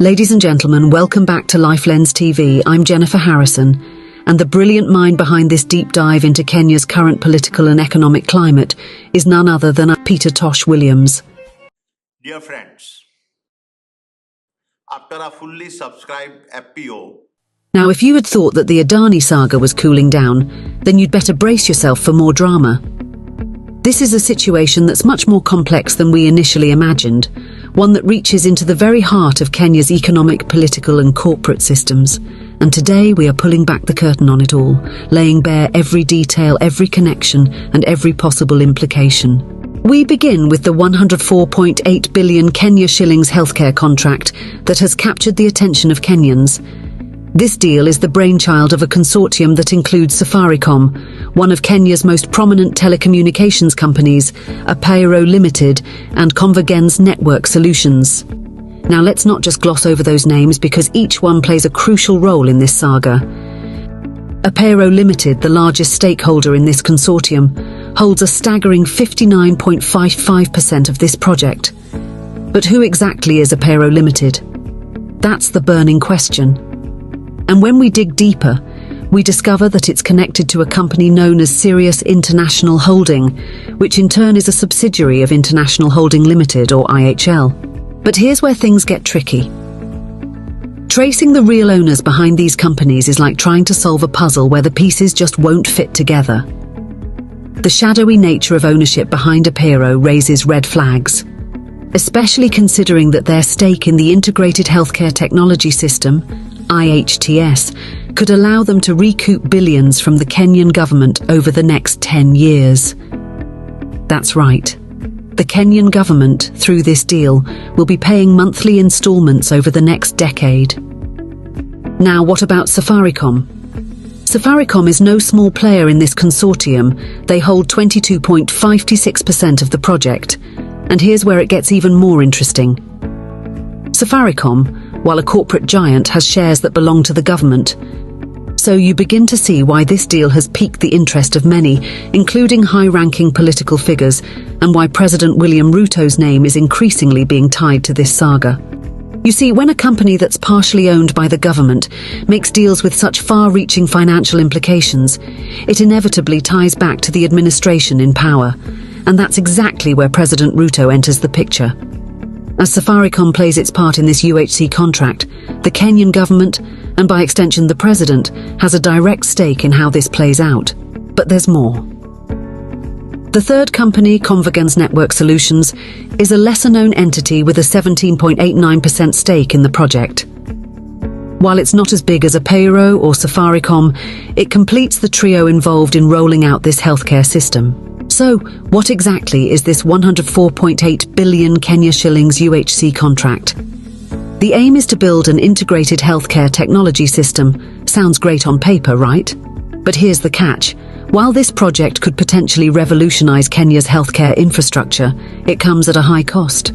Ladies and gentlemen, welcome back to Lifelens TV. I'm Jennifer Harrison, and the brilliant mind behind this deep dive into Kenya's current political and economic climate is none other than Peter Tosh Williams. Dear friends, after a fully subscribed FPO, Now, if you had thought that the Adani saga was cooling down, then you'd better brace yourself for more drama. This is a situation that's much more complex than we initially imagined, one that reaches into the very heart of Kenya's economic, political and corporate systems. And today we are pulling back the curtain on it all, laying bare every detail, every connection and every possible implication. We begin with the 104.8 billion Kenya shillings healthcare contract that has captured the attention of Kenyans. This deal is the brainchild of a consortium that includes Safaricom, one of Kenya's most prominent telecommunications companies, Apero Limited, and Convergence Network Solutions. Now let's not just gloss over those names because each one plays a crucial role in this saga. Apero Limited, the largest stakeholder in this consortium, holds a staggering 59.55% of this project. But who exactly is Apero Limited? That's the burning question. And when we dig deeper, we discover that it's connected to a company known as Sirius International Holding, which in turn is a subsidiary of International Holding Limited, or IHL. But here's where things get tricky. Tracing the real owners behind these companies is like trying to solve a puzzle where the pieces just won't fit together. The shadowy nature of ownership behind Apero raises red flags, especially considering that their stake in the Integrated Healthcare Technology System, IHTS, could allow them to recoup billions from the Kenyan government over the next 10 years. That's right. The Kenyan government, through this deal, will be paying monthly installments over the next decade. Now, what about Safaricom? Safaricom is no small player in this consortium. They hold 22.56% of the project. And here's where it gets even more interesting. Safaricom, while a corporate giant, has shares that belong to the government. So you begin to see why this deal has piqued the interest of many, including high-ranking political figures, and why President William Ruto's name is increasingly being tied to this saga. You see, when a company that's partially owned by the government makes deals with such far-reaching financial implications, it inevitably ties back to the administration in power. And that's exactly where President Ruto enters the picture. As Safaricom plays its part in this UHC contract, the Kenyan government, and by extension the president, has a direct stake in how this plays out. But there's more. The third company, Convergence Network Solutions, is a lesser-known entity with a 17.89% stake in the project. While it's not as big as Apero or Safaricom, it completes the trio involved in rolling out this healthcare system. So, what exactly is this 104.8 billion Kenya shillings UHC contract? The aim is to build an integrated healthcare technology system. Sounds great on paper, right? But here's the catch. While this project could potentially revolutionize Kenya's healthcare infrastructure, it comes at a high cost.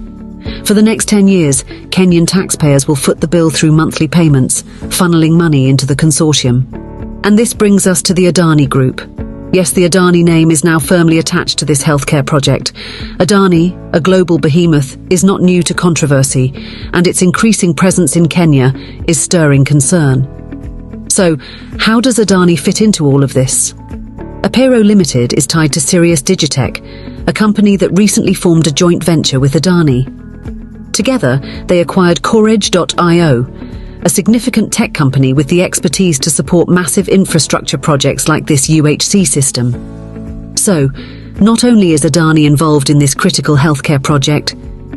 For the next 10 years, Kenyan taxpayers will foot the bill through monthly payments, funneling money into the consortium. And this brings us to the Adani Group. Yes, the Adani name is now firmly attached to this healthcare project. Adani, a global behemoth, is not new to controversy, and its increasing presence in Kenya is stirring concern. So, how does Adani fit into all of this? Apero Limited is tied to Sirius Digitech, a company that recently formed a joint venture with Adani. Together, they acquired Courage.io, a significant tech company with the expertise to support massive infrastructure projects like this UHC system. So, not only is Adani involved in this critical healthcare project,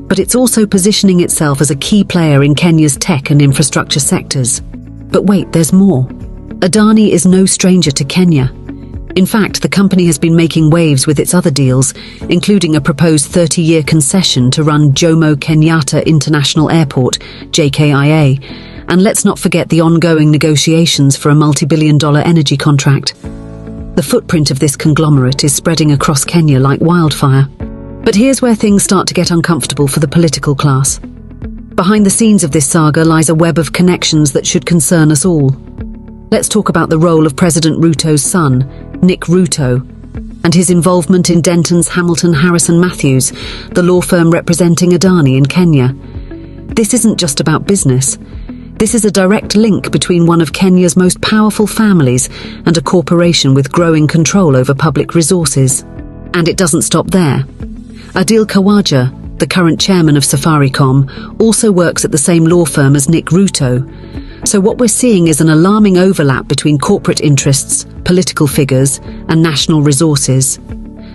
but it's also positioning itself as a key player in Kenya's tech and infrastructure sectors. But wait, there's more. Adani is no stranger to Kenya. In fact, the company has been making waves with its other deals, including a proposed 30-year concession to run Jomo Kenyatta International Airport, JKIA, and let's not forget the ongoing negotiations for a multi-billion-dollar energy contract. The footprint of this conglomerate is spreading across Kenya like wildfire. But here's where things start to get uncomfortable for the political class. Behind the scenes of this saga lies a web of connections that should concern us all. Let's talk about the role of President Ruto's son, Nick Ruto, and his involvement in Denton's Hamilton Harrison Matthews, the law firm representing Adani in Kenya. This isn't just about business. This is a direct link between one of Kenya's most powerful families and a corporation with growing control over public resources. And it doesn't stop there. Adil Khawaja, the current chairman of Safaricom, also works at the same law firm as Nick Ruto. So what we're seeing is an alarming overlap between corporate interests, political figures, and national resources.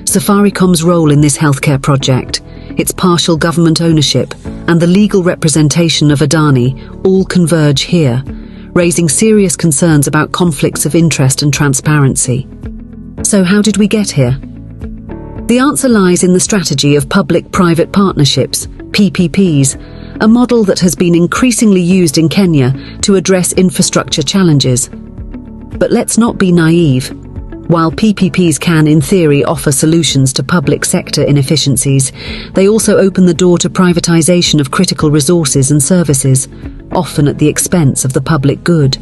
Safaricom's role in this healthcare project, its partial government ownership, and the legal representation of Adani all converge here, raising serious concerns about conflicts of interest and transparency. So how did we get here? The answer lies in the strategy of public-private partnerships, PPPs, a model that has been increasingly used in Kenya to address infrastructure challenges. But let's not be naive. While PPPs can, in theory, offer solutions to public sector inefficiencies, they also open the door to privatization of critical resources and services, often at the expense of the public good.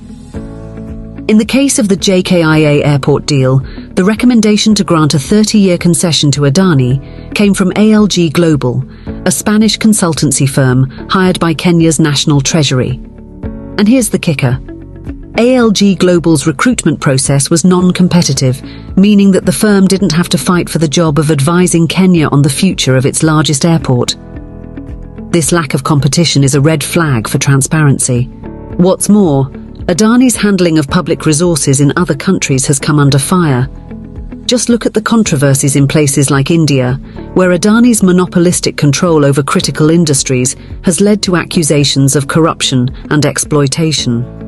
In the case of the JKIA airport deal, the recommendation to grant a 30-year concession to Adani came from ALG Global, a Spanish consultancy firm hired by Kenya's National Treasury. And here's the kicker. ALG Global's recruitment process was non-competitive, meaning that the firm didn't have to fight for the job of advising Kenya on the future of its largest airport. This lack of competition is a red flag for transparency. What's more, Adani's handling of public resources in other countries has come under fire. Just look at the controversies in places like India, where Adani's monopolistic control over critical industries has led to accusations of corruption and exploitation.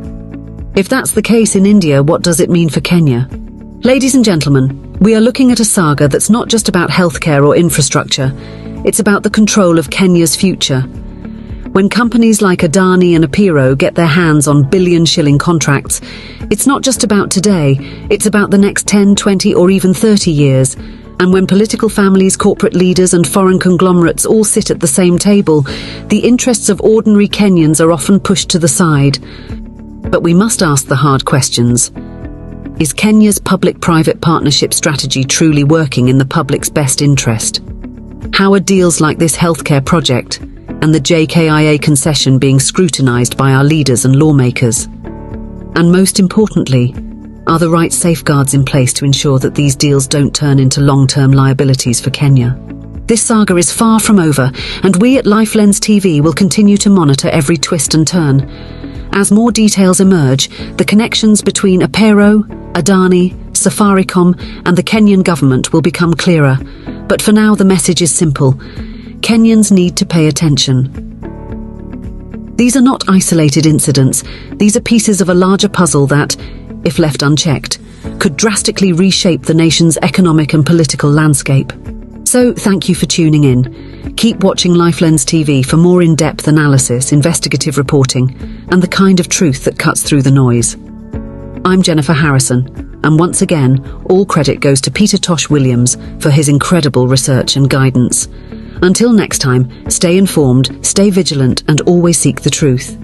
If that's the case in India, what does it mean for Kenya? Ladies and gentlemen, we are looking at a saga that's not just about healthcare or infrastructure, it's about the control of Kenya's future. When companies like Adani and Apiro get their hands on billion-shilling contracts, it's not just about today, it's about the next 10, 20 or even 30 years. And when political families, corporate leaders and foreign conglomerates all sit at the same table, the interests of ordinary Kenyans are often pushed to the side. But we must ask the hard questions. Is Kenya's public-private partnership strategy truly working in the public's best interest? How are deals like this healthcare project and the JKIA concession being scrutinized by our leaders and lawmakers? And most importantly, are the right safeguards in place to ensure that these deals don't turn into long-term liabilities for Kenya? This saga is far from over, and we at LifeLens TV will continue to monitor every twist and turn. As more details emerge, the connections between Apero, Adani, Safaricom and the Kenyan government will become clearer. But for now, the message is simple. Kenyans need to pay attention. These are not isolated incidents. These are pieces of a larger puzzle that, if left unchecked, could drastically reshape the nation's economic and political landscape. So, thank you for tuning in. Keep watching LifeLens TV for more in-depth analysis, investigative reporting, and the kind of truth that cuts through the noise. I'm Jennifer Harrison, and once again, all credit goes to Peter Tosh Williams for his incredible research and guidance. Until next time, stay informed, stay vigilant, and always seek the truth.